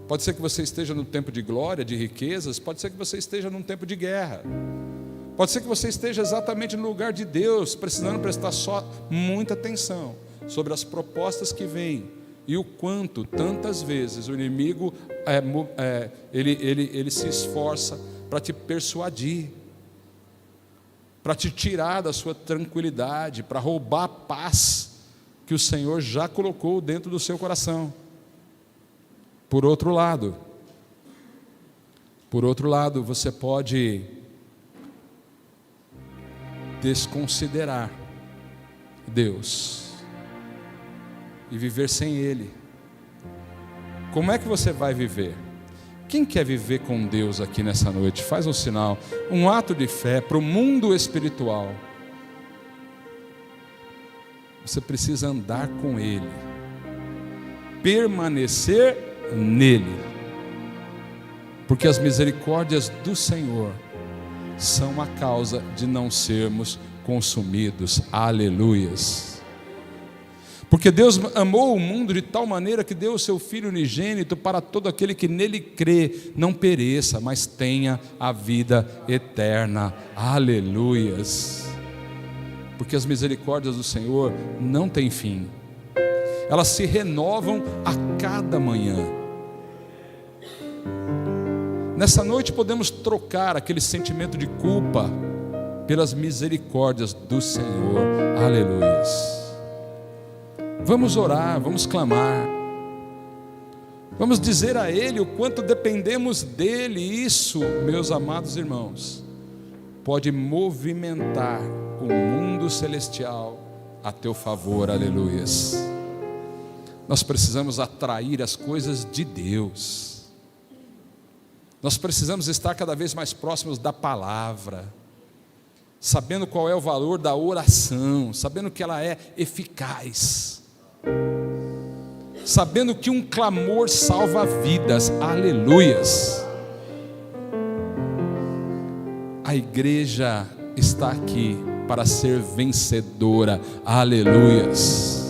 Pode ser que você esteja num tempo de glória, de riquezas, pode ser que você esteja num tempo de guerra, pode ser que você esteja exatamente no lugar de Deus, precisando prestar só muita atenção sobre as propostas que vêm e o quanto, tantas vezes, o inimigo ele se esforça para te persuadir, para te tirar da sua tranquilidade, para roubar a paz que o Senhor já colocou dentro do seu coração. Por outro lado, você pode desconsiderar Deus e viver sem Ele. Como é que você vai viver? Quem quer viver com Deus aqui nessa noite? Faz um sinal, um ato de fé para o mundo espiritual. Você precisa andar com Ele, permanecer nele, porque as misericórdias do Senhor são a causa de não sermos consumidos. Aleluias. Porque Deus amou o mundo de tal maneira que deu o seu Filho unigênito para todo aquele que nele crê, não pereça, mas tenha a vida eterna. Aleluias. Porque as misericórdias do Senhor não têm fim, elas se renovam a cada manhã. Nessa noite podemos trocar aquele sentimento de culpa pelas misericórdias do Senhor. Aleluias. Vamos orar, vamos clamar, vamos dizer a Ele o quanto dependemos dEle. Isso, meus amados irmãos, pode movimentar o mundo celestial a teu favor. Aleluias. Nós precisamos atrair as coisas de Deus. Nós precisamos estar cada vez mais próximos da palavra, sabendo qual é o valor da oração, sabendo que ela é eficaz, sabendo que um clamor salva vidas. Aleluias. A igreja está aqui para ser vencedora. Aleluias.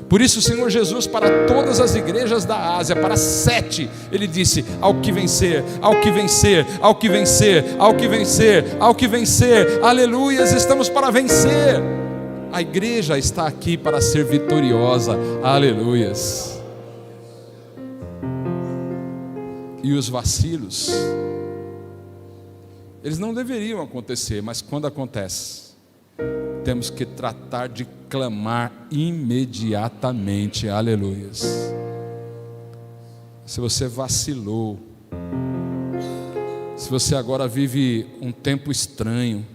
Por isso o Senhor Jesus, para todas as igrejas da Ásia, para 7, Ele disse: ao que vencer, ao que vencer, ao que vencer, ao que vencer, ao que vencer. Aleluias, estamos para vencer. A igreja está aqui para ser vitoriosa. Aleluias. E os vacilos, eles não deveriam acontecer, mas quando acontece, temos que tratar de clamar imediatamente. Aleluias. Se você vacilou, se você agora vive um tempo estranho,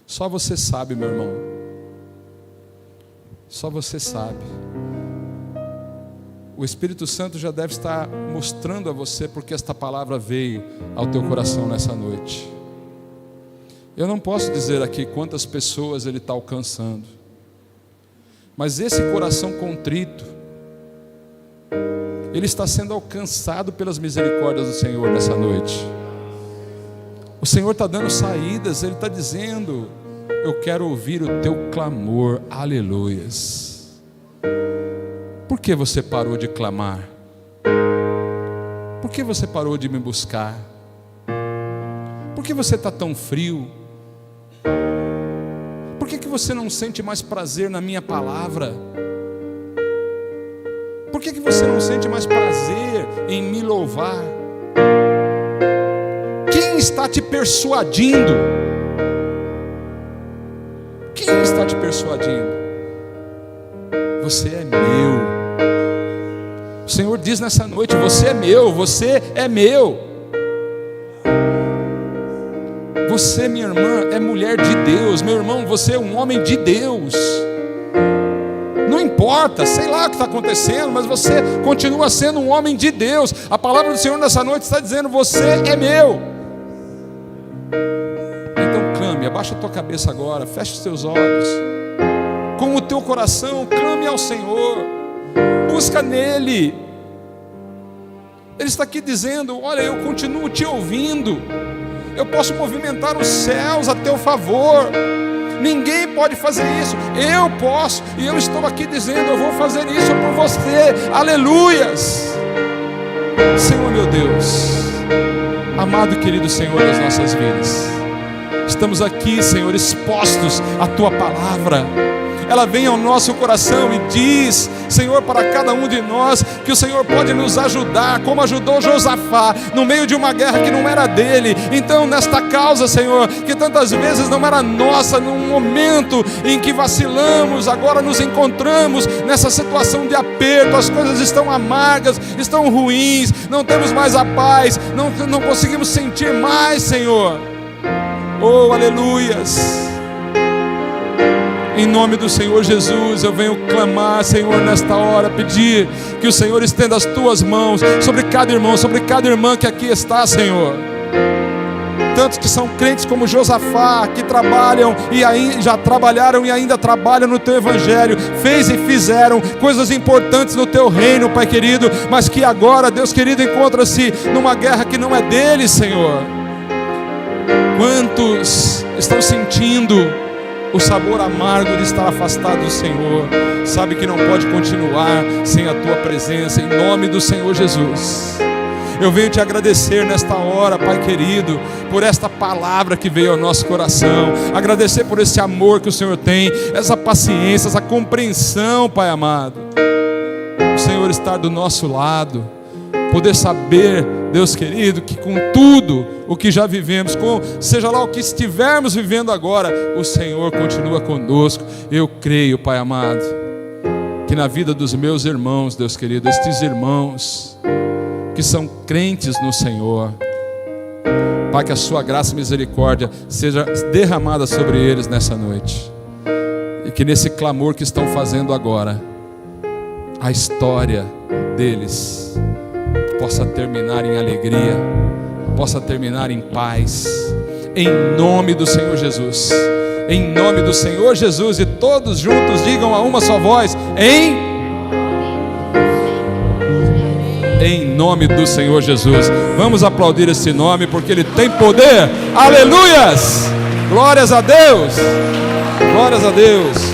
só você sabe, meu irmão, só você sabe. O Espírito Santo já deve estar mostrando a você porque esta palavra veio ao teu coração nessa noite. Eu não posso dizer aqui quantas pessoas Ele está alcançando, mas esse coração contrito, ele está sendo alcançado pelas misericórdias do Senhor nessa noite. O Senhor está dando saídas, Ele está dizendo: eu quero ouvir o teu clamor. Aleluias. Por que você parou de clamar? Por que você parou de me buscar? Por que você está tão frio? Por que você não sente mais prazer na minha palavra? Por que você não sente mais prazer em me louvar? Quem está te persuadindo? Quem está te persuadindo? Você é meu. O Senhor diz nessa noite: você é meu, você é meu. Você, minha irmã, é mulher de Deus. Meu irmão, você é um homem de Deus. Não importa, sei lá o que está acontecendo, mas você continua sendo um homem de Deus. A palavra do Senhor nessa noite está dizendo: você é meu. Então clame, abaixa a tua cabeça agora, feche os teus olhos. Com o teu coração, clame ao Senhor. Busca nele. Ele está aqui dizendo: olha, eu continuo te ouvindo. Eu posso movimentar os céus a teu favor. Ninguém pode fazer isso. Eu posso. E eu estou aqui dizendo: eu vou fazer isso por você. Aleluias. Senhor meu Deus, amado e querido Senhor das nossas vidas, estamos aqui, Senhor, expostos à tua palavra. Ela vem ao nosso coração e diz, Senhor, para cada um de nós, que o Senhor pode nos ajudar, como ajudou Josafá, no meio de uma guerra que não era dele. Então, nesta causa, Senhor, que tantas vezes não era nossa, num momento em que vacilamos, agora nos encontramos nessa situação de aperto, as coisas estão amargas, estão ruins, não temos mais a paz, não conseguimos sentir mais, Senhor. Oh, aleluias. Em nome do Senhor Jesus, eu venho clamar, Senhor, nesta hora, pedir que o Senhor estenda as tuas mãos sobre cada irmão, sobre cada irmã que aqui está, Senhor. Tantos que são crentes como Josafá, que trabalham e já trabalharam e ainda trabalham no teu evangelho, fez e fizeram coisas importantes no teu reino, Pai querido, mas que agora, Deus querido, encontra-se numa guerra que não é deles, Senhor. Quantos estão sentindo o sabor amargo de estar afastado do Senhor, sabe que não pode continuar sem a tua presença, em nome do Senhor Jesus. Eu venho te agradecer nesta hora, Pai querido, por esta palavra que veio ao nosso coração, agradecer por esse amor que o Senhor tem, essa paciência, essa compreensão, Pai amado. O Senhor estar do nosso lado, poder saber, Deus querido, que com tudo o que já vivemos, seja lá o que estivermos vivendo agora, o Senhor continua conosco. Eu creio, Pai amado, que na vida dos meus irmãos, Deus querido, estes irmãos que são crentes no Senhor, Pai, que a sua graça e misericórdia seja derramada sobre eles nessa noite, e que nesse clamor que estão fazendo agora, a história deles possa terminar em alegria, possa terminar em paz, em nome do Senhor Jesus, em nome do Senhor Jesus. E todos juntos digam a uma só voz: em nome do Senhor Jesus. Vamos aplaudir esse nome, porque Ele tem poder. Aleluias, glórias a Deus, glórias a Deus.